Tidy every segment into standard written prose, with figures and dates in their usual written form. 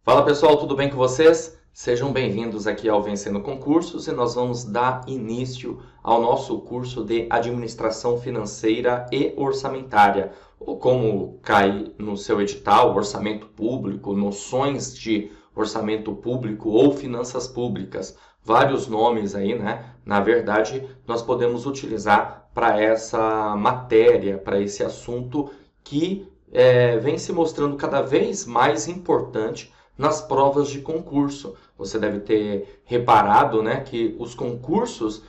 Fala pessoal, tudo bem com vocês? Sejam bem-vindos aqui ao Vencendo Concursos e nós vamos dar início ao nosso curso de Administração Financeira e Orçamentária, ou como cai no seu edital, Orçamento Público, Noções de Orçamento Público ou Finanças Públicas. Vários nomes aí, né? Na verdade, nós podemos utilizar para essa matéria, para esse assunto que vem se mostrando cada vez mais importante nas provas de concurso. Você deve ter reparado, né, que os concursos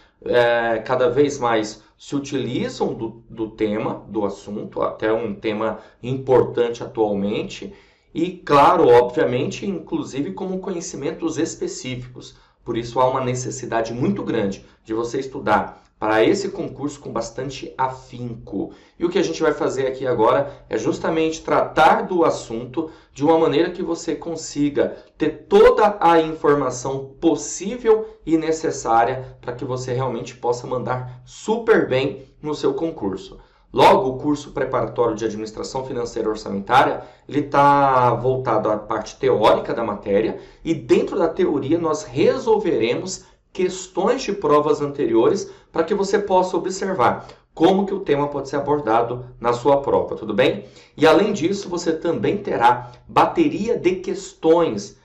cada vez mais se utilizam do tema, do assunto, até um tema importante atualmente, e claro, obviamente, inclusive como conhecimentos específicos. Por isso há uma necessidade muito grande de você estudar para esse concurso com bastante afinco. E o que a gente vai fazer aqui agora é justamente tratar do assunto de uma maneira que você consiga ter toda a informação possível e necessária para que você realmente possa mandar super bem no seu concurso. Logo, o curso preparatório de Administração Financeira e Orçamentária, ele está voltado à parte teórica da matéria e dentro da teoria nós resolveremos questões de provas anteriores para que você possa observar como que o tema pode ser abordado na sua prova, tudo bem? E além disso, você também terá bateria de questões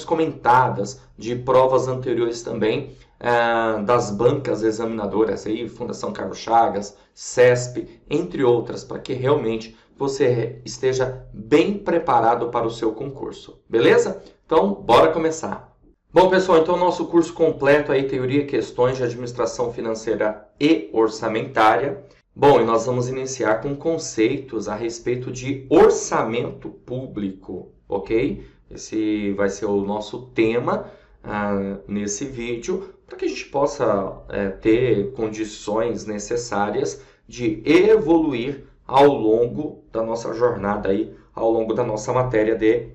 comentadas de provas anteriores também, das bancas examinadoras, aí, Fundação Carlos Chagas, CESP, entre outras, para que realmente você esteja bem preparado para o seu concurso, beleza? Então, bora começar! Bom, pessoal, então nosso curso completo aí, Teoria e Questões de Administração Financeira e Orçamentária. Bom, e nós vamos iniciar com conceitos a respeito de orçamento público, ok? Esse vai ser o nosso tema nesse vídeo, para que a gente possa ter condições necessárias de evoluir ao longo da nossa jornada aí, ao longo da nossa matéria de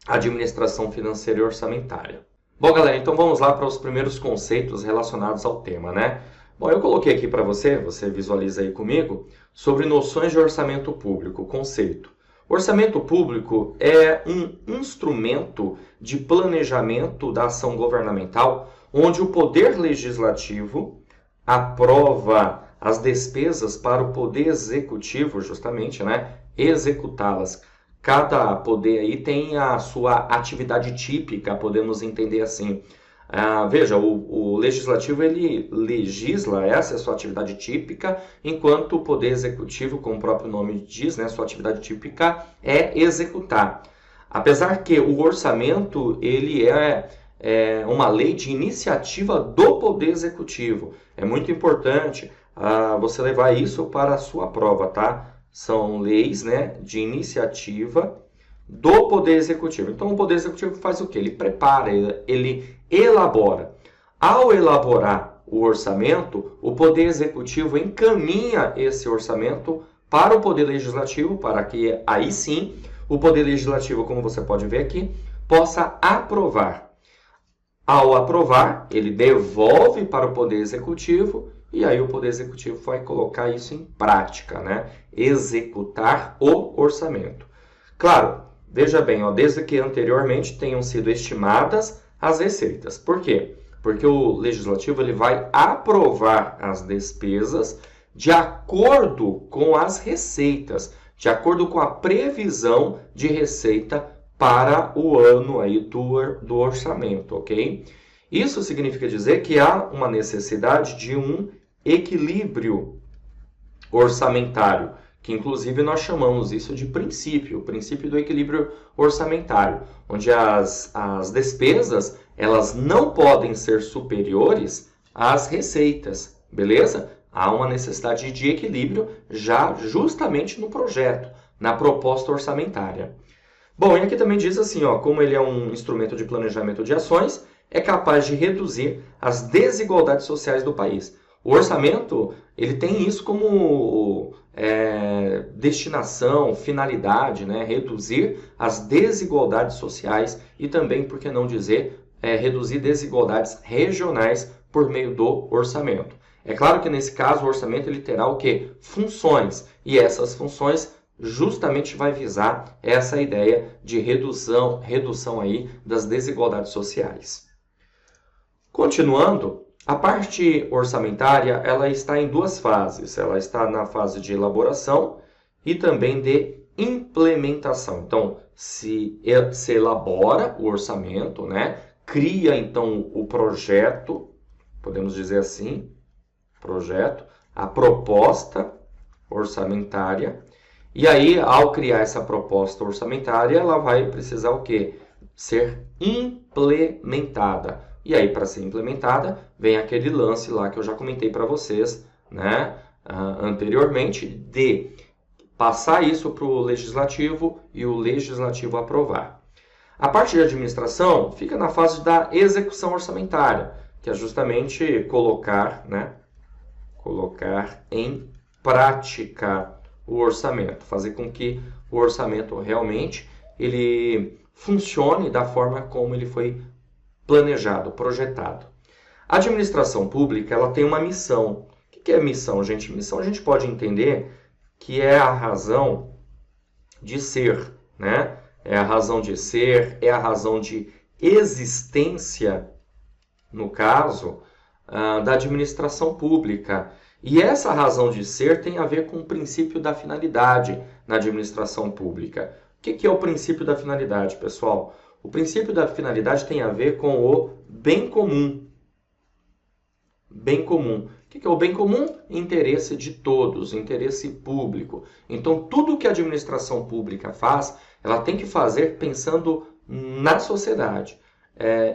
Administração Financeira e Orçamentária. Bom, galera, então vamos lá para os primeiros conceitos relacionados ao tema, né? Bom, eu coloquei aqui para você visualiza aí comigo, sobre noções de orçamento público, conceito. Orçamento público é um instrumento de planejamento da ação governamental, onde o Poder Legislativo aprova as despesas para o Poder Executivo, justamente, né, executá-las. Cada poder aí tem a sua atividade típica, podemos entender assim. Veja, o legislativo ele legisla, essa é a sua atividade típica, enquanto o poder executivo, como o próprio nome diz, né, sua atividade típica é executar. Apesar que o orçamento ele é uma lei de iniciativa do poder executivo. É muito importante você levar isso para a sua prova, tá? São leis, né, de iniciativa do Poder Executivo. Então, o Poder Executivo faz o quê? Ele prepara, ele elabora. Ao elaborar o orçamento, o Poder Executivo encaminha esse orçamento para o Poder Legislativo, para que aí sim o Poder Legislativo, como você pode ver aqui, possa aprovar. Ao aprovar, ele devolve para o Poder Executivo e aí o Poder Executivo vai colocar isso em prática, né? Executar o orçamento. Claro, veja bem, desde que anteriormente tenham sido estimadas as receitas. Por quê? Porque o Legislativo ele vai aprovar as despesas de acordo com as receitas, de acordo com a previsão de receita para o ano aí do orçamento, ok? Isso significa dizer que há uma necessidade de um equilíbrio orçamentário, que inclusive nós chamamos isso de princípio, o princípio do equilíbrio orçamentário, onde as despesas elas não podem ser superiores às receitas, beleza? Há uma necessidade de equilíbrio já justamente no projeto, na proposta orçamentária. Bom, e aqui também diz assim, como ele é um instrumento de planejamento de ações, é capaz de reduzir as desigualdades sociais do país. O orçamento, ele tem isso como destinação, finalidade, né? Reduzir as desigualdades sociais e também, por que não dizer, reduzir desigualdades regionais por meio do orçamento. É claro que nesse caso o orçamento ele terá o quê? Funções. E essas funções justamente vai visar essa ideia de redução aí das desigualdades sociais. Continuando, a parte orçamentária ela está em duas fases. Ela está na fase de elaboração e também de implementação. Então, se elabora o orçamento, né? Cria então o projeto, podemos dizer assim, projeto, a proposta orçamentária. E aí, ao criar essa proposta orçamentária, ela vai precisar o quê? Ser implementada. E aí, para ser implementada, vem aquele lance lá que eu já comentei para vocês, né, anteriormente, de passar isso para o Legislativo e o Legislativo aprovar. A parte de administração fica na fase da execução orçamentária, que é justamente colocar em prática o orçamento, fazer com que o orçamento realmente ele funcione da forma como ele foi planejado, projetado. A administração pública ela tem uma missão. O que é missão, gente? Missão a gente pode entender que é a razão de ser, né? É a razão de ser, é a razão de existência, no caso, da administração pública. E essa razão de ser tem a ver com o princípio da finalidade na administração pública. O que é o princípio da finalidade, pessoal? O princípio da finalidade tem a ver com o bem comum. Bem comum. O que é o bem comum? Interesse de todos, interesse público. Então, tudo que a administração pública faz, ela tem que fazer pensando na sociedade.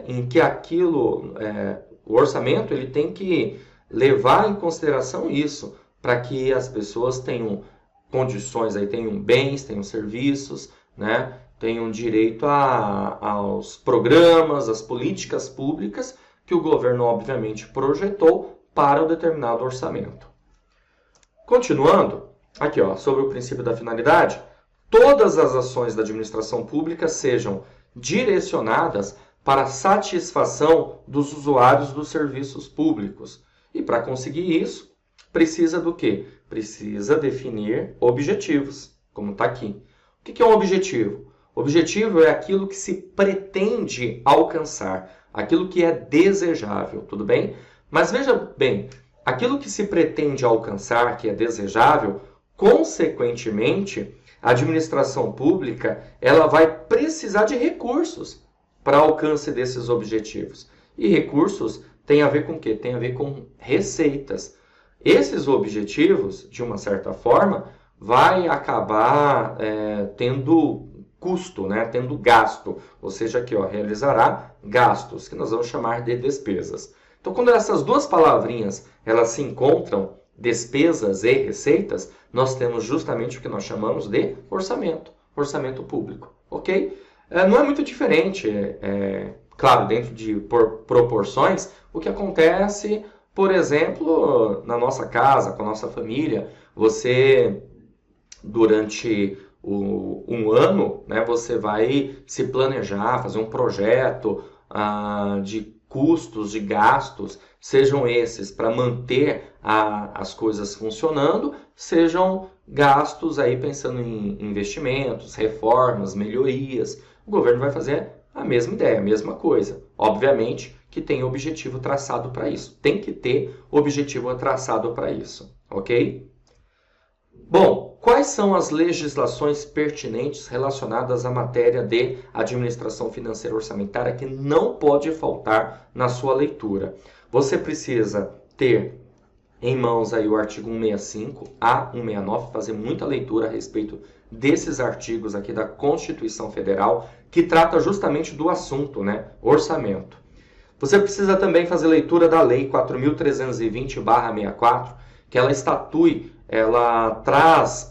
Em que o orçamento ele tem que levar em consideração isso, para que as pessoas tenham condições, aí, tenham bens, tenham serviços, né? Tenham direito aos programas, às políticas públicas que o governo, obviamente, projetou para o determinado orçamento. Continuando, aqui, sobre o princípio da finalidade, todas as ações da administração pública sejam direcionadas para a satisfação dos usuários dos serviços públicos. E para conseguir isso, precisa do quê? Precisa definir objetivos, como está aqui. O que é um objetivo? Objetivo é aquilo que se pretende alcançar, aquilo que é desejável, tudo bem? Mas veja bem, aquilo que se pretende alcançar, que é desejável, consequentemente, a administração pública ela vai precisar de recursos para alcance desses objetivos. E recursos tem a ver com o quê? Tem a ver com receitas. Esses objetivos, de uma certa forma, vai acabar tendo custo, né? Tendo gasto, ou seja, aqui realizará gastos, que nós vamos chamar de despesas. Então, quando essas duas palavrinhas elas se encontram, despesas e receitas, nós temos justamente o que nós chamamos de orçamento público, ok? Não é muito diferente, claro, dentro de proporções, o que acontece, por exemplo, na nossa casa, com a nossa família, você, durante um ano, né, você vai se planejar, fazer um projeto de custos, de gastos, sejam esses para manter as coisas funcionando, sejam gastos aí pensando em investimentos, reformas, melhorias. O governo vai fazer a mesma ideia, a mesma coisa. Obviamente que tem objetivo traçado para isso. Tem que ter objetivo traçado para isso, ok? Bom, quais são as legislações pertinentes relacionadas à matéria de administração financeira orçamentária que não pode faltar na sua leitura? Você precisa ter em mãos aí o artigo 165 a 169, fazer muita leitura a respeito desses artigos aqui da Constituição Federal, que trata justamente do assunto, né? Orçamento. Você precisa também fazer leitura da Lei 4.320/64, que ela traz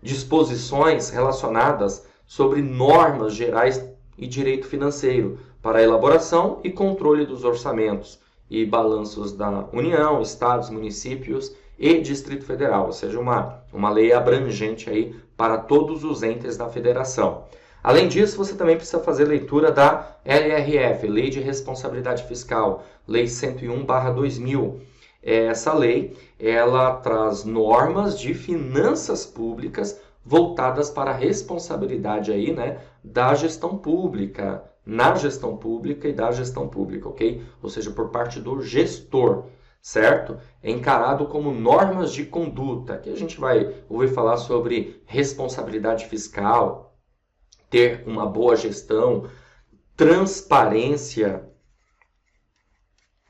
disposições relacionadas sobre normas gerais e direito financeiro para a elaboração e controle dos orçamentos e balanços da União, Estados, municípios e Distrito Federal, ou seja, uma lei abrangente aí para todos os entes da federação. Além disso, você também precisa fazer leitura da LRF, Lei de Responsabilidade Fiscal, Lei 101/2000. Essa lei, ela traz normas de finanças públicas voltadas para a responsabilidade aí, né, da gestão pública, na gestão pública e da gestão pública, ok? Ou seja, por parte do gestor, certo? É encarado como normas de conduta. Aqui a gente vai ouvir falar sobre responsabilidade fiscal, ter uma boa gestão, transparência.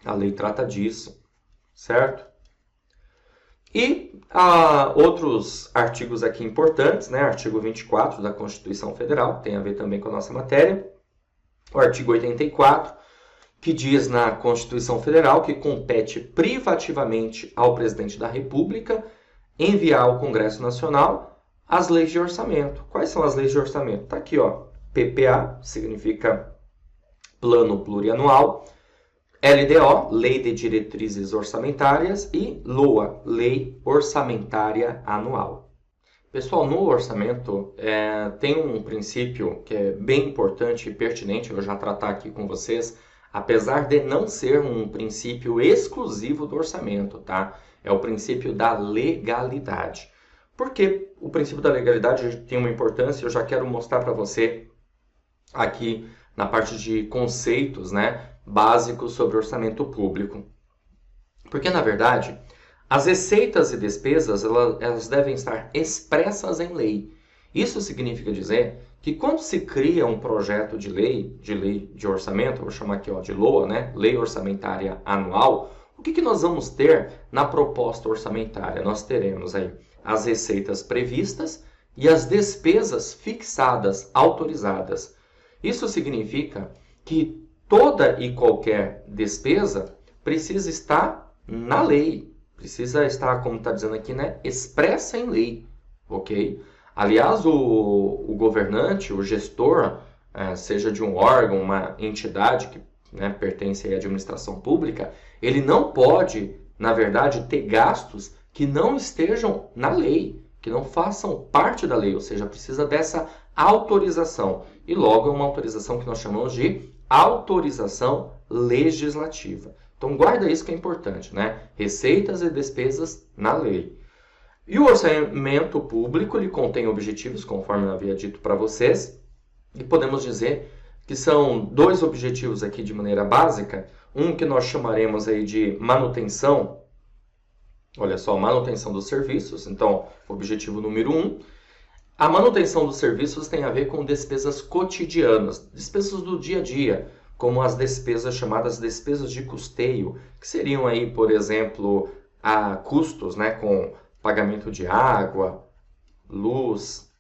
A lei trata disso, certo? E outros artigos aqui importantes, né? Artigo 24 da Constituição Federal, tem a ver também com a nossa matéria. O artigo 84, que diz na Constituição Federal que compete privativamente ao presidente da República enviar ao Congresso Nacional as leis de orçamento. Quais são as leis de orçamento? Está aqui, ó. PPA, significa Plano Plurianual. LDO, Lei de Diretrizes Orçamentárias, e LOA, Lei Orçamentária Anual. Pessoal, no orçamento tem um princípio que é bem importante e pertinente, eu já tratar aqui com vocês, apesar de não ser um princípio exclusivo do orçamento, tá? É o princípio da legalidade. Por que o princípio da legalidade tem uma importância? Eu já quero mostrar para você aqui na parte de conceitos, né, básicos sobre orçamento público. Porque, na verdade, as receitas e despesas elas devem estar expressas em lei. Isso significa dizer que quando se cria um projeto de lei de orçamento, vou chamar aqui ó, de LOA, né? Lei Orçamentária Anual, o que nós vamos ter na proposta orçamentária? Nós teremos aí as receitas previstas e as despesas fixadas, autorizadas. Isso significa que toda e qualquer despesa precisa estar na lei. Precisa estar, como está dizendo aqui, né, expressa em lei, ok? Aliás, o governante, o gestor, seja de um órgão, uma entidade que, né, pertence à administração pública, ele não pode, na verdade, ter gastos que não estejam na lei, que não façam parte da lei, ou seja, precisa dessa autorização. E logo é uma autorização que nós chamamos de autorização legislativa. Então, guarda isso que é importante, né? Receitas e despesas na lei. E o orçamento público, ele contém objetivos, conforme eu havia dito para vocês, e podemos dizer que são dois objetivos aqui de maneira básica, um que nós chamaremos aí de manutenção, olha só, manutenção dos serviços, então, objetivo número 1. A manutenção dos serviços tem a ver com despesas cotidianas, despesas do dia a dia, como as despesas chamadas despesas de custeio, que seriam aí, por exemplo, custos, né, com pagamento de água, luz,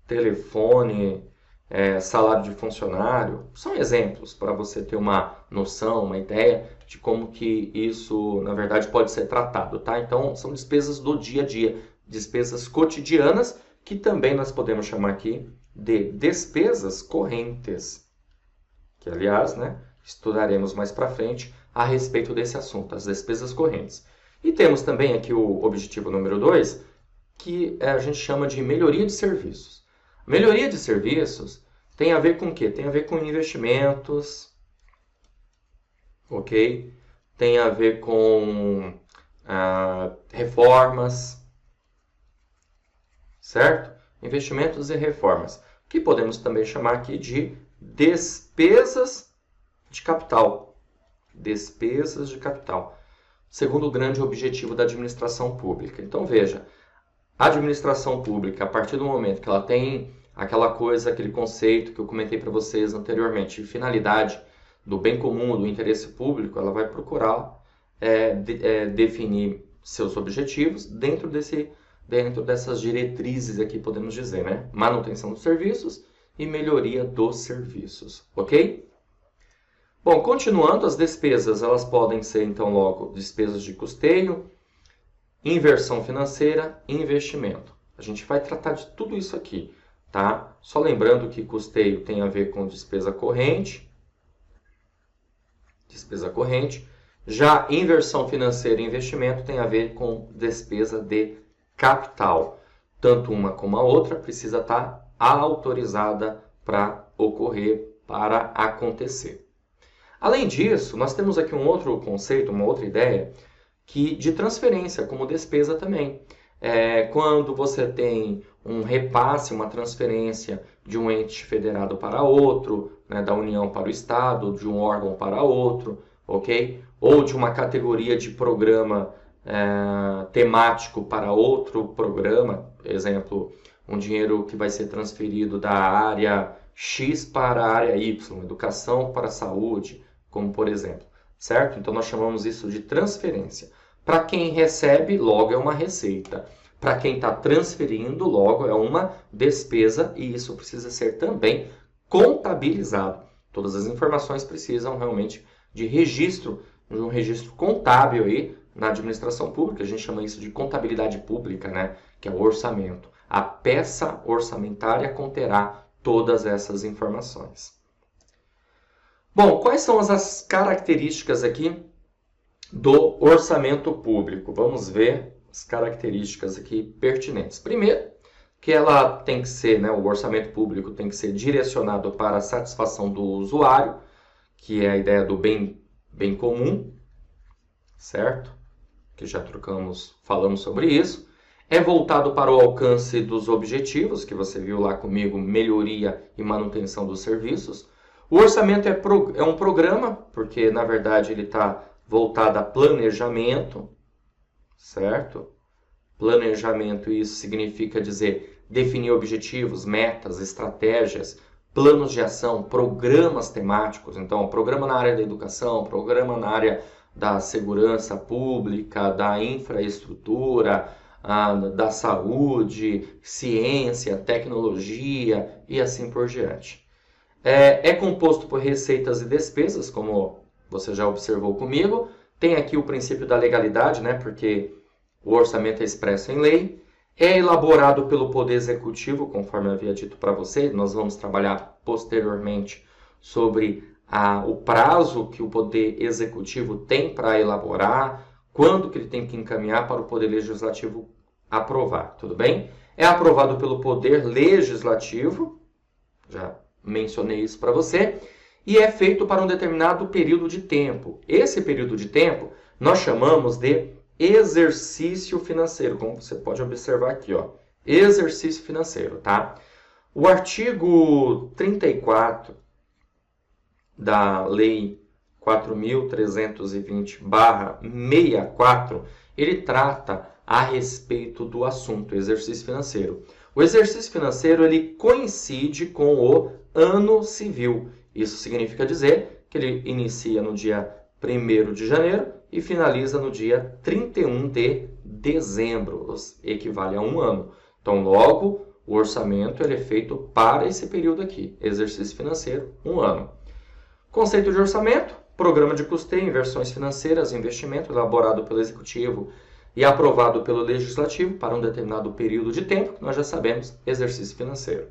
telefone, salário de funcionário. São exemplos para você ter uma noção, uma ideia de como que isso, na verdade, pode ser tratado, tá? Então, são despesas do dia a dia, despesas cotidianas, que também nós podemos chamar aqui de despesas correntes, que, aliás, né, estudaremos mais para frente a respeito desse assunto, as despesas correntes. E temos também aqui o objetivo número 2, que a gente chama de melhoria de serviços. Melhoria de serviços tem a ver com o quê? Tem a ver com investimentos, ok? Tem a ver com reformas, certo? Investimentos e reformas, que podemos também chamar aqui de despesas de capital. Despesas de capital. Segundo o grande objetivo da administração pública. Então, veja, a administração pública, a partir do momento que ela tem aquela coisa, aquele conceito que eu comentei para vocês anteriormente, de finalidade do bem comum, do interesse público, ela vai procurar definir seus objetivos dentro dessas diretrizes aqui, podemos dizer, né? Manutenção dos serviços e melhoria dos serviços, ok? Bom, continuando, as despesas, elas podem ser, então, logo, despesas de custeio, inversão financeira e investimento. A gente vai tratar de tudo isso aqui, tá? Só lembrando que custeio tem a ver com despesa corrente. Já inversão financeira e investimento tem a ver com despesa de capital. Tanto uma como a outra precisa estar autorizada para ocorrer, para acontecer. Além disso, nós temos aqui um outro conceito, uma outra ideia, que de transferência como despesa também. Quando você tem um repasse, uma transferência de um ente federado para outro, né, da União para o Estado, de um órgão para outro, ok? Ou de uma categoria de programa temático para outro programa, exemplo, um dinheiro que vai ser transferido da área X para a área Y, educação para a saúde, como por exemplo, certo? Então nós chamamos isso de transferência. Para quem recebe, logo é uma receita. Para quem está transferindo, logo é uma despesa e isso precisa ser também contabilizado. Todas as informações precisam realmente de registro, de um registro contábil aí na administração pública. A gente chama isso de contabilidade pública, né? Que é o orçamento. A peça orçamentária conterá todas essas informações. Bom, quais são as características aqui do orçamento público? Vamos ver as características aqui pertinentes. Primeiro, que ela tem que ser, né, o orçamento público tem que ser direcionado para a satisfação do usuário, que é a ideia do bem comum, certo? Que já falamos sobre isso. É voltado para o alcance dos objetivos, que você viu lá comigo, melhoria e manutenção dos serviços. O orçamento é um programa, porque na verdade ele está voltado a planejamento, certo? Planejamento, isso significa dizer definir objetivos, metas, estratégias, planos de ação, programas temáticos. Então, programa na área da educação, programa na área da segurança pública, da infraestrutura, da saúde, ciência, tecnologia e assim por diante. É composto por receitas e despesas, como você já observou comigo. Tem aqui o princípio da legalidade, né? Porque o orçamento é expresso em lei. É elaborado pelo Poder Executivo, conforme eu havia dito para você. Nós vamos trabalhar posteriormente sobre o prazo que o Poder Executivo tem para elaborar, quando que ele tem que encaminhar para o Poder Legislativo aprovar, tudo bem? É aprovado pelo Poder Legislativo, já mencionei isso para você, e é feito para um determinado período de tempo. Esse período de tempo nós chamamos de exercício financeiro, como você pode observar aqui, ó. Exercício financeiro, tá? O artigo 34 da Lei 4.320/64, ele trata a respeito do assunto exercício financeiro. O exercício financeiro ele coincide com o ano civil. Isso significa dizer que ele inicia no dia 1º de janeiro e finaliza no dia 31 de dezembro, equivale a um ano. Então, logo, o orçamento ele é feito para esse período aqui, exercício financeiro, um ano. Conceito de orçamento, programa de custeio, inversões financeiras, investimento elaborado pelo Executivo e aprovado pelo Legislativo para um determinado período de tempo, que nós já sabemos, exercício financeiro.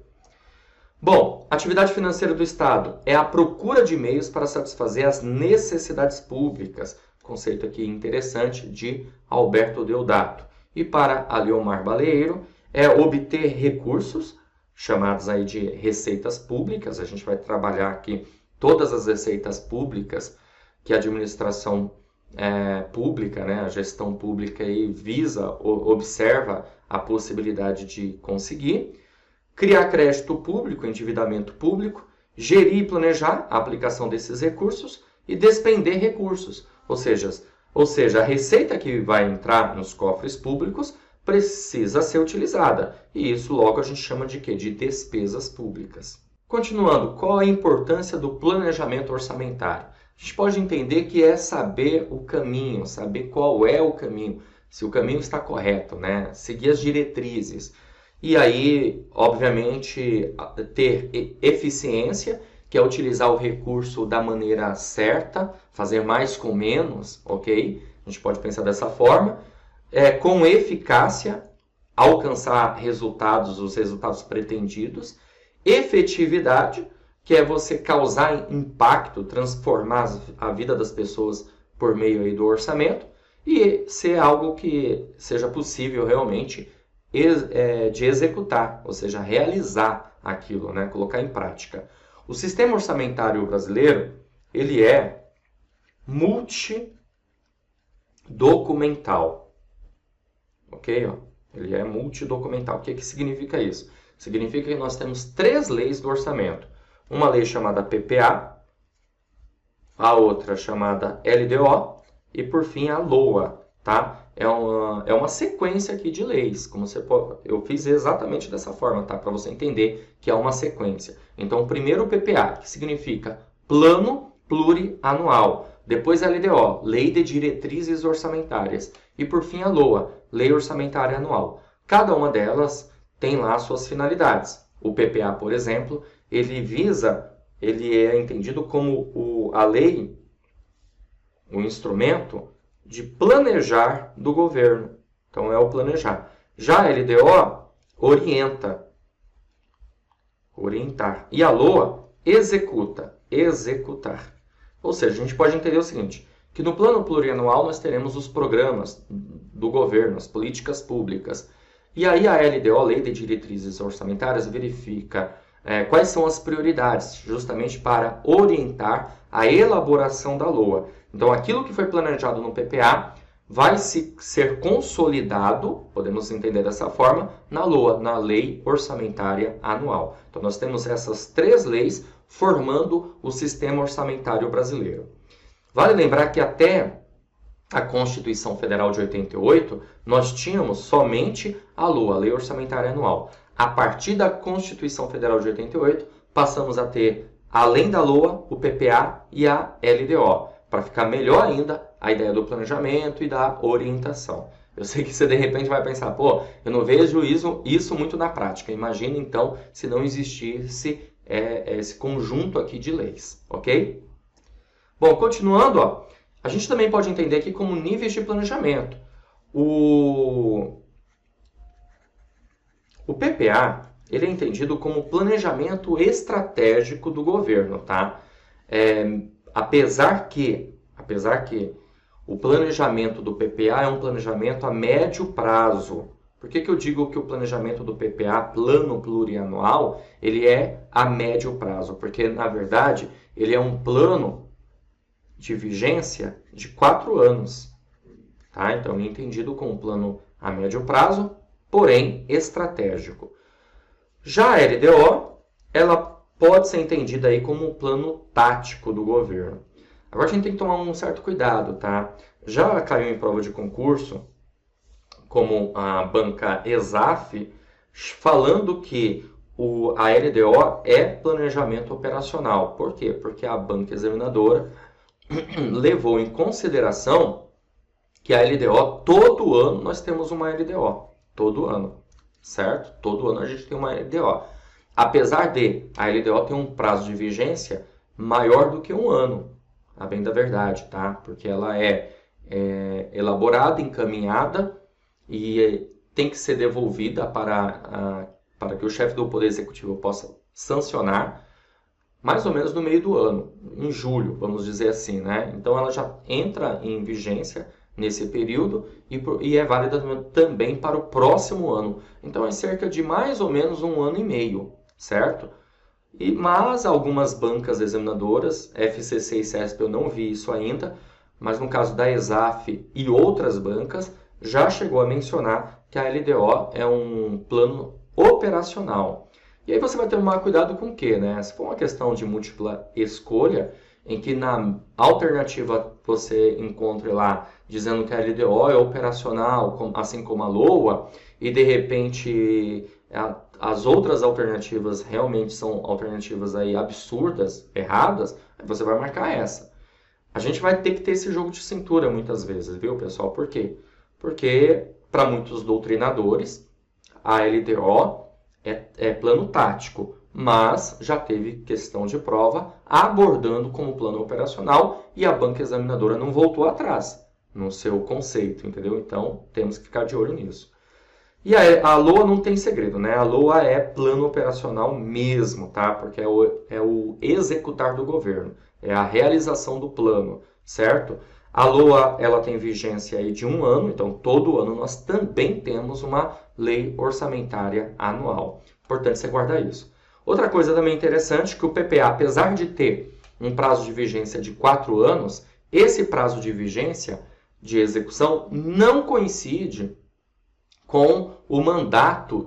Bom, atividade financeira do Estado é a procura de meios para satisfazer as necessidades públicas, conceito aqui interessante de Alberto Deodato. E para Aliomar Baleiro, é obter recursos, chamados aí de receitas públicas. A gente vai trabalhar aqui todas as receitas públicas que a administração pública, né, a gestão pública aí observa a possibilidade de conseguir. Criar crédito público, endividamento público, gerir e planejar a aplicação desses recursos e despender recursos. Ou seja, a receita que vai entrar nos cofres públicos precisa ser utilizada. E isso logo a gente chama de quê? De despesas públicas. Continuando, qual a importância do planejamento orçamentário? A gente pode entender que é saber o caminho, saber qual é o caminho, se o caminho está correto, né? Seguir as diretrizes. E aí, obviamente, ter eficiência, que é utilizar o recurso da maneira certa, fazer mais com menos, ok? A gente pode pensar dessa forma. Com eficácia, alcançar os resultados pretendidos. Efetividade, que é você causar impacto, transformar a vida das pessoas por meio aí do orçamento. E ser algo que seja possível realmente de executar, ou seja, realizar aquilo, né? Colocar em prática. O sistema orçamentário brasileiro, ele é multidocumental, ok? Ele é multidocumental. O que significa isso? Significa que nós temos 3 leis do orçamento. Uma lei chamada PPA, a outra chamada LDO e, por fim, a LOA. Tá? É uma sequência aqui de leis. Como você pode, eu fiz exatamente dessa forma, tá? Para você entender que é uma sequência. Então, primeiro o PPA, que significa Plano Plurianual. Depois a LDO, Lei de Diretrizes Orçamentárias. E, por fim, a LOA, Lei Orçamentária Anual. Cada uma delas tem lá suas finalidades. O PPA, por exemplo, ele é entendido como a lei, o instrumento de planejar do governo. Então, é o planejar. Já a LDO orientar. E a LOA executar. Ou seja, a gente pode entender o seguinte, que no plano plurianual nós teremos os programas do governo, as políticas públicas. E aí a LDO, Lei de Diretrizes Orçamentárias, verifica quais são as prioridades, justamente para orientar a elaboração da LOA. Então, aquilo que foi planejado no PPA vai ser consolidado, podemos entender dessa forma, na LOA, na Lei Orçamentária Anual. Então, nós temos essas 3 leis formando o sistema orçamentário brasileiro. Vale lembrar que até a Constituição Federal de 88, nós tínhamos somente a LOA, a Lei Orçamentária Anual. A partir da Constituição Federal de 88, passamos a ter, além da LOA, o PPA e a LDO, para ficar melhor ainda a ideia do planejamento e da orientação. Eu sei que você de repente vai pensar, pô, eu não vejo isso muito na prática. Imagina então se não existisse esse conjunto aqui de leis, ok? Bom, continuando, ó, a gente também pode entender aqui como níveis de planejamento. O PPA, ele é entendido como planejamento estratégico do governo, tá? Apesar que o planejamento do PPA é um planejamento a médio prazo. Por que eu digo que o planejamento do PPA, plano plurianual, ele é a médio prazo? Porque, na verdade, ele é um plano de vigência de 4 anos. Tá? Então, é entendido como um plano a médio prazo, porém estratégico. Já a LDO, ela pode ser entendida aí como um plano tático do governo. Agora a gente tem que tomar um certo cuidado, tá? Já caiu em prova de concurso, como a banca ESAF, falando que a LDO é planejamento operacional. Por quê? Porque a banca examinadora levou em consideração que a LDO, todo ano nós temos uma LDO. Todo ano, certo? Todo ano a gente tem uma LDO. Apesar de a LDO ter um prazo de vigência maior do que um ano, a bem da verdade, tá? Porque ela é elaborada, encaminhada e tem que ser devolvida para que o chefe do Poder Executivo possa sancionar mais ou menos no meio do ano, em julho, vamos dizer assim, né? Então ela já entra em vigência nesse período e é válida também para o próximo ano. Então é cerca de mais ou menos 1 ano e meio, certo? Mas algumas bancas examinadoras, FCC e CESP, eu não vi isso ainda, mas no caso da ESAF e outras bancas, já chegou a mencionar que a LDO é um plano operacional. E aí você vai tomar cuidado com o quê, né? Se for uma questão de múltipla escolha, em que na alternativa você encontre lá dizendo que a LDO é operacional, assim como a LOA, e de repente as outras alternativas realmente são alternativas aí absurdas, erradas, aí você vai marcar essa. A gente vai ter que ter esse jogo de cintura muitas vezes, viu, pessoal? Por quê? Porque para muitos doutrinadores, a LDO é plano tático, mas já teve questão de prova abordando como plano operacional e a banca examinadora não voltou atrás no seu conceito, entendeu? Então, temos que ficar de olho nisso. E a LOA não tem segredo, né? A LOA é plano operacional mesmo, tá? Porque é o executar do governo, é a realização do plano, certo? A LOA, ela tem vigência aí de 1 ano, então todo ano nós também temos uma lei orçamentária anual. Importante você guardar isso. Outra coisa também interessante, que o PPA, apesar de ter um prazo de vigência de 4 anos, esse prazo de vigência de execução não coincide com o mandato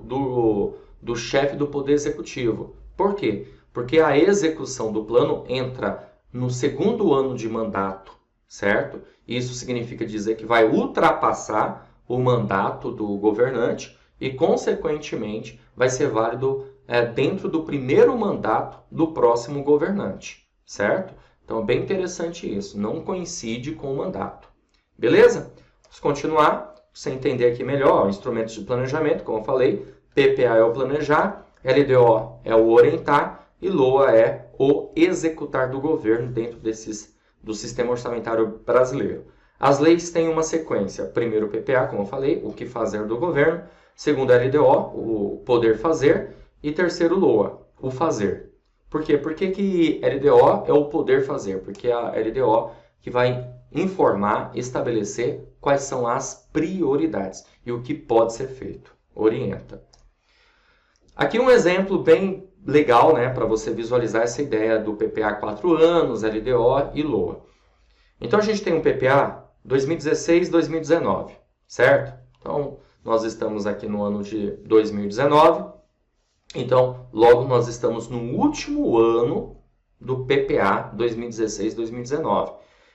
do chefe do Poder Executivo. Por quê? Porque a execução do plano entra no segundo ano de mandato, certo? Isso significa dizer que vai ultrapassar o mandato do governante e, consequentemente, vai ser válido dentro do primeiro mandato do próximo governante, certo? Então, é bem interessante isso, não coincide com o mandato. Beleza? Vamos continuar, para você entender aqui melhor, instrumentos de planejamento, como eu falei, PPA é o planejar, LDO é o orientar e LOA é o executar do governo dentro do sistema orçamentário brasileiro. As leis têm uma sequência. Primeiro o PPA, como eu falei, o que fazer do governo. Segundo LDO, o poder fazer. E terceiro LOA, o fazer. Por quê? Por que LDO é o poder fazer? Porque é a LDO que vai informar, estabelecer quais são as prioridades e o que pode ser feito. Orienta. Aqui um exemplo bem legal, né, para você visualizar essa ideia do PPA 4 anos, LDO e LOA. Então a gente tem um PPA 2016-2019, certo? Então nós estamos aqui no ano de 2019, então logo nós estamos no último ano do PPA 2016-2019.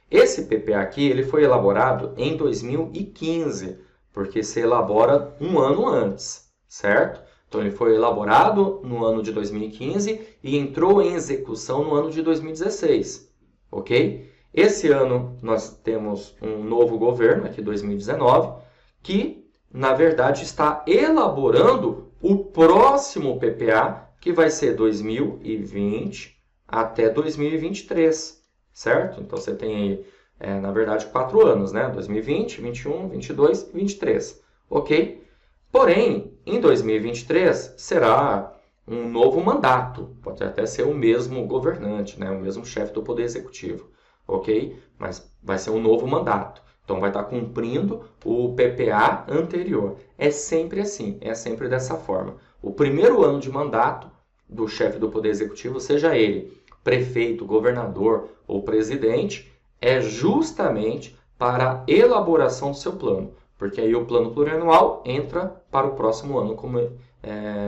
Esse PPA aqui ele foi elaborado em 2015, porque se elabora um ano antes, certo? Então, ele foi elaborado no ano de 2015 e entrou em execução no ano de 2016, ok? Esse ano, nós temos um novo governo, aqui 2019, que, na verdade, está elaborando o próximo PPA, que vai ser 2020 até 2023, certo? Então, você tem aí, na verdade, 4 anos, né? 2020, 21, 22 e 23, ok? Porém, em 2023 será um novo mandato, pode até ser o mesmo governante, né? O mesmo chefe do Poder Executivo, ok? Mas vai ser um novo mandato, então vai estar cumprindo o PPA anterior. É sempre assim, é sempre dessa forma. O primeiro ano de mandato do chefe do Poder Executivo, seja ele prefeito, governador ou presidente, é justamente para a elaboração do seu plano. Porque aí o plano plurianual entra para o próximo ano como,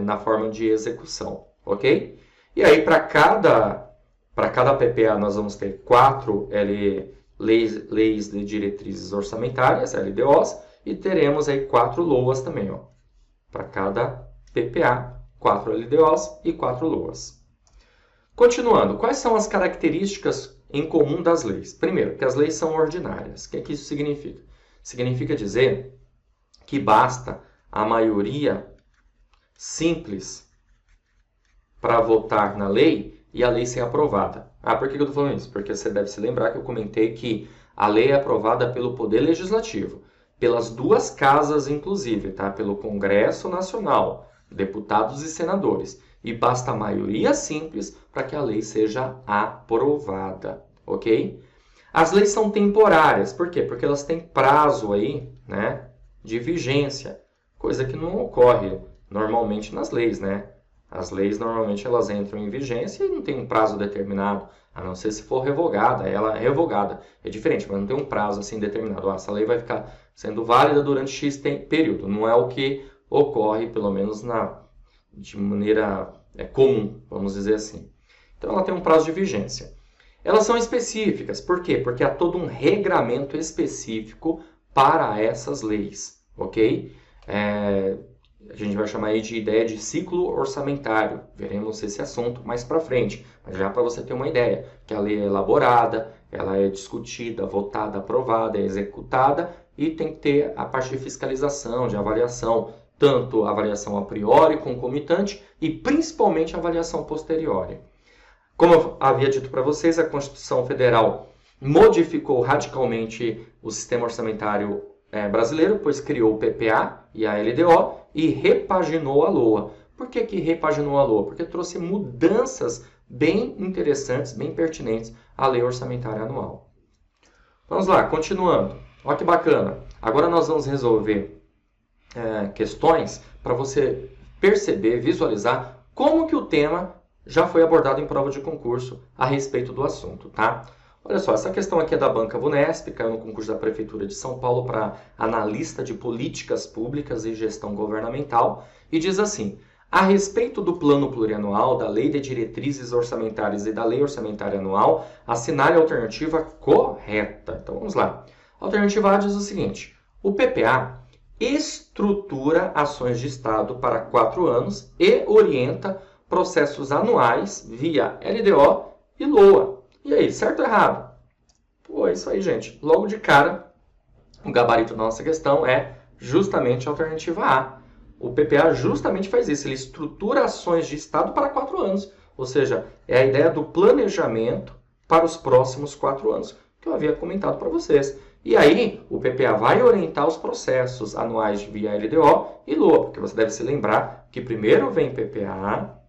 na forma de execução, ok? E aí para cada PPA nós vamos ter 4 leis de diretrizes orçamentárias, LDOs, e teremos aí 4 LOAs também, ó. Para cada PPA, 4 LDOs e 4 LOAs. Continuando, quais são as características em comum das leis? Primeiro, que as leis são ordinárias. O que isso significa? Significa dizer que basta a maioria simples para votar na lei e a lei ser aprovada. Por que eu estou falando isso? Porque você deve se lembrar que eu comentei que a lei é aprovada pelo Poder Legislativo, pelas 2 casas inclusive, tá? Pelo Congresso Nacional, deputados e senadores. E basta a maioria simples para que a lei seja aprovada, ok? As leis são temporárias, por quê? Porque elas têm prazo aí, né, de vigência, coisa que não ocorre normalmente nas leis, né? As leis normalmente elas entram em vigência e não tem um prazo determinado, a não ser se for revogada, ela é revogada. É diferente, mas não tem um prazo assim determinado. Essa lei vai ficar sendo válida durante X período, não é o que ocorre, pelo menos de maneira comum, vamos dizer assim. Então ela tem um prazo de vigência. Elas são específicas, por quê? Porque há todo um regramento específico para essas leis, ok? A gente vai chamar aí de ideia de ciclo orçamentário, veremos esse assunto mais para frente, mas já para você ter uma ideia, que a lei é elaborada, ela é discutida, votada, aprovada, é executada e tem que ter a parte de fiscalização, de avaliação, tanto a avaliação a priori, concomitante e principalmente a avaliação posteriori. Como eu havia dito para vocês, a Constituição Federal modificou radicalmente o sistema orçamentário brasileiro, pois criou o PPA e a LDO e repaginou a LOA. Por que repaginou a LOA? Porque trouxe mudanças bem interessantes, bem pertinentes à Lei Orçamentária Anual. Vamos lá, continuando. Olha que bacana. Agora nós vamos resolver questões para você perceber, visualizar como que o tema já foi abordado em prova de concurso a respeito do assunto, tá? Olha só, essa questão aqui é da Banca Vunesp, caiu no concurso da Prefeitura de São Paulo para analista de políticas públicas e gestão governamental e diz assim: a respeito do plano plurianual, da Lei de Diretrizes Orçamentárias e da Lei Orçamentária Anual, assinale a alternativa correta. Então vamos lá. A alternativa A diz o seguinte: o PPA estrutura ações de Estado para 4 anos e orienta processos anuais via LDO e LOA. E aí, certo ou errado? Pô, é isso aí, gente. Logo de cara, o gabarito da nossa questão é justamente a alternativa A. O PPA justamente faz isso, ele estrutura ações de Estado para 4 anos. Ou seja, é a ideia do planejamento para os próximos 4 anos, que eu havia comentado para vocês. E aí, o PPA vai orientar os processos anuais via LDO e LOA, porque você deve se lembrar que primeiro vem PPA,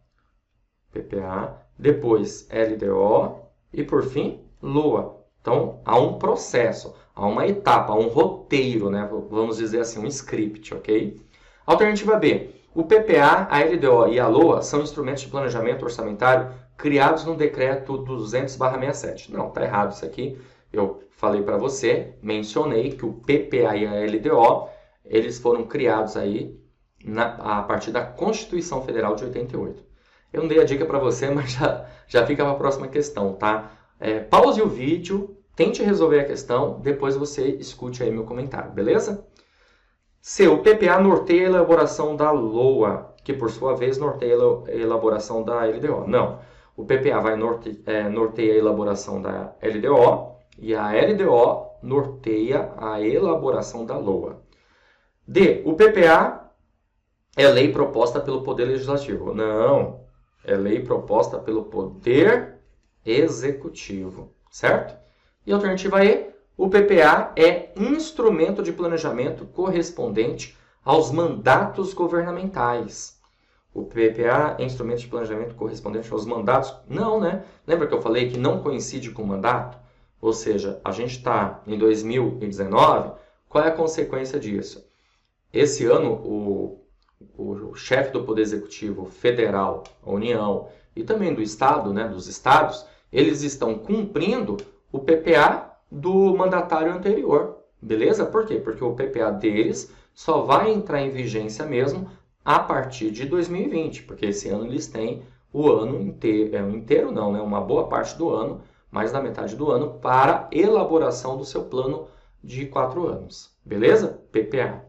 depois LDO e, por fim, LOA. Então, há um processo, há uma etapa, há um roteiro, né? Vamos dizer assim, um script, ok? Alternativa B. O PPA, a LDO e a LOA são instrumentos de planejamento orçamentário criados no decreto 200/67. Não, está errado isso aqui. Eu falei para você, mencionei que o PPA e a LDO, eles foram criados aí a partir da Constituição Federal de 88. Eu não dei a dica para você, mas já fica para a próxima questão, tá? Pause o vídeo, tente resolver a questão, depois você escute aí meu comentário, beleza? C. O PPA norteia a elaboração da LOA, que por sua vez norteia a elaboração da LDO. Não, o PPA vai norteia a elaboração da LDO e a LDO norteia a elaboração da LOA. D. O PPA é lei proposta pelo Poder Legislativo. Não, é lei proposta pelo Poder Executivo, certo? E a alternativa E, o PPA é instrumento de planejamento correspondente aos mandatos governamentais. O PPA é instrumento de planejamento correspondente aos mandatos? Não, né? Lembra que eu falei que não coincide com o mandato? Ou seja, a gente está em 2019, qual é a consequência disso? Esse ano, o chefe do Poder Executivo Federal, a União, e também do Estado, né, dos Estados, eles estão cumprindo o PPA do mandatário anterior. Beleza? Por quê? Porque o PPA deles só vai entrar em vigência mesmo a partir de 2020, porque esse ano eles têm o ano inteiro não, né? Uma boa parte do ano, mais da metade do ano, para elaboração do seu plano de 4 anos. Beleza? PPA.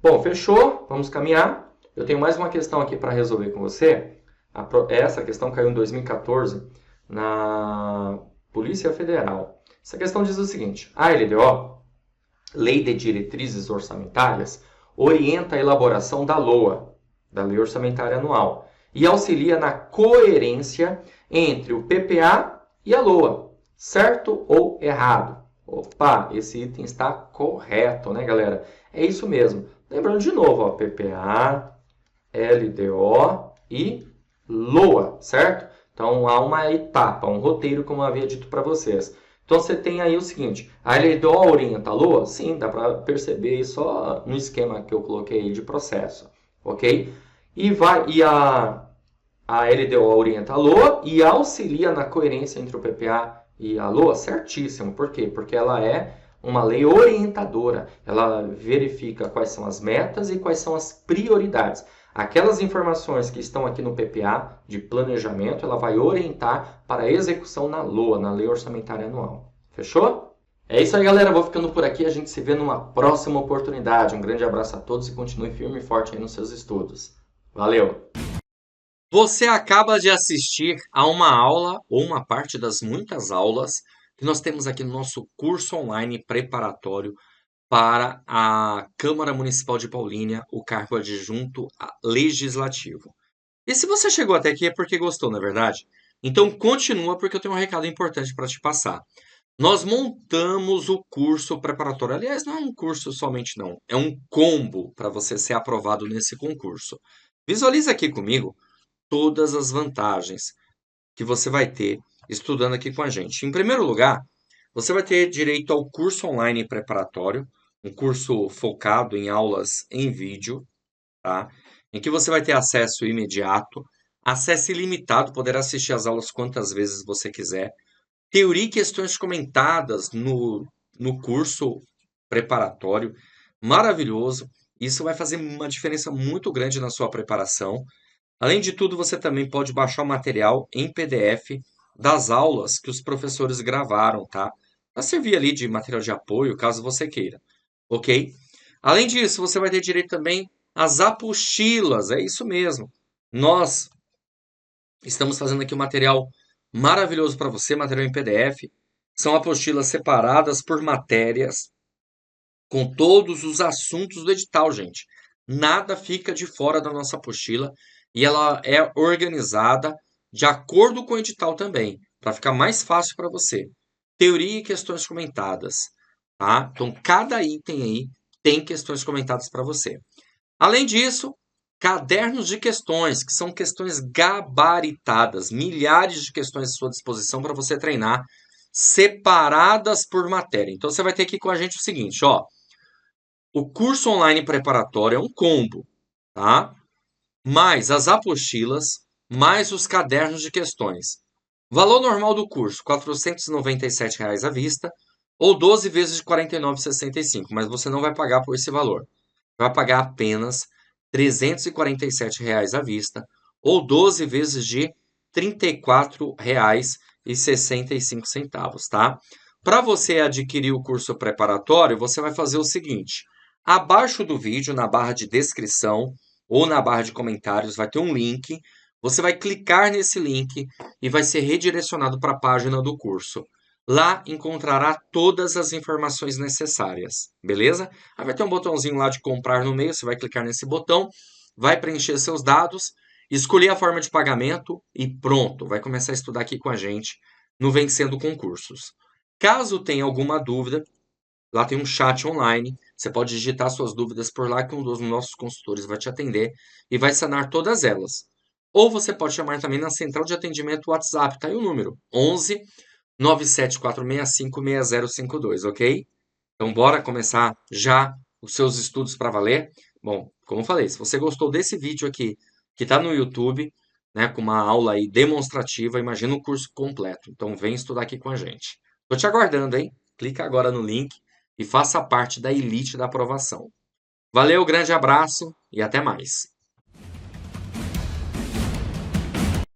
Bom, fechou? Vamos caminhar. Eu tenho mais uma questão aqui para resolver com você. Essa questão caiu em 2014 na Polícia Federal. Essa questão diz o seguinte: a LDO, Lei de Diretrizes Orçamentárias, orienta a elaboração da LOA, da Lei Orçamentária Anual, e auxilia na coerência entre o PPA e a LOA. Certo ou errado? Opa, esse item está correto, né, galera? É isso mesmo. Lembrando de novo, ó, PPA, LDO e LOA, certo? Então, há uma etapa, um roteiro, como eu havia dito para vocês. Então, você tem aí o seguinte: a LDO orienta a LOA? Sim, dá para perceber só no esquema que eu coloquei aí de processo, ok? E a LDO orienta a LOA e auxilia na coerência entre o PPA e a LOA? Certíssimo. Por quê? Porque ela é uma lei orientadora. Ela verifica quais são as metas e quais são as prioridades. Aquelas informações que estão aqui no PPA de planejamento, ela vai orientar para a execução na LOA, na Lei Orçamentária Anual. Fechou? É isso aí, galera. Vou ficando por aqui. A gente se vê numa próxima oportunidade. Um grande abraço a todos e continue firme e forte aí nos seus estudos. Valeu! Você acaba de assistir a uma aula ou uma parte das muitas aulas que nós temos aqui no nosso curso online preparatório para a Câmara Municipal de Paulínia, o cargo adjunto legislativo. E se você chegou até aqui é porque gostou, não é verdade? Então continua porque eu tenho um recado importante para te passar. Nós montamos o curso preparatório. Aliás, não é um curso somente não, é um combo para você ser aprovado nesse concurso. Visualize aqui comigo todas as vantagens que você vai ter estudando aqui com a gente. Em primeiro lugar, você vai ter direito ao curso online preparatório, um curso focado em aulas em vídeo, tá? Em que você vai ter acesso imediato, acesso ilimitado, poderá assistir as aulas quantas vezes você quiser. Teoria e questões comentadas no curso preparatório, maravilhoso. Isso vai fazer uma diferença muito grande na sua preparação. Além de tudo, você também pode baixar o material em PDF das aulas que os professores gravaram, tá? Para servir ali de material de apoio, caso você queira, ok? Além disso, você vai ter direito também às apostilas, é isso mesmo. Nós estamos fazendo aqui um material maravilhoso para você, material em PDF. São apostilas separadas por matérias, com todos os assuntos do edital, gente. Nada fica de fora da nossa apostila e ela é organizada de acordo com o edital também, para ficar mais fácil para você. Teoria e questões comentadas, tá? Então, cada item aí tem questões comentadas para você. Além disso, cadernos de questões, que são questões gabaritadas, milhares de questões à sua disposição para você treinar, separadas por matéria. Então, você vai ter aqui com a gente o seguinte, ó. O curso online preparatório é um combo, tá? Mais as apostilas, mais os cadernos de questões. Valor normal do curso, R$ 497 à vista, ou 12 vezes de R$ 49,65, mas você não vai pagar por esse valor. Vai pagar apenas R$ 347 à vista, ou 12 vezes de R$ 34,65, tá? Para você adquirir o curso preparatório, você vai fazer o seguinte: abaixo do vídeo, na barra de descrição ou na barra de comentários, vai ter um link. Você vai clicar nesse link e vai ser redirecionado para a página do curso. Lá encontrará todas as informações necessárias, beleza? Aí vai ter um botãozinho lá de comprar no meio, você vai clicar nesse botão, vai preencher seus dados, escolher a forma de pagamento e pronto, vai começar a estudar aqui com a gente no Vencendo Concursos. Caso tenha alguma dúvida, lá tem um chat online, você pode digitar suas dúvidas por lá que um dos nossos consultores vai te atender e vai sanar todas elas. Ou você pode chamar também na central de atendimento WhatsApp, tá aí o número, 11 974656052, ok? Então bora começar já os seus estudos para valer? Bom, como eu falei, se você gostou desse vídeo aqui, que está no YouTube, né, com uma aula aí demonstrativa, imagina o curso completo. Então vem estudar aqui com a gente. Tô te aguardando, hein? Clica agora no link e faça parte da elite da aprovação. Valeu, grande abraço e até mais.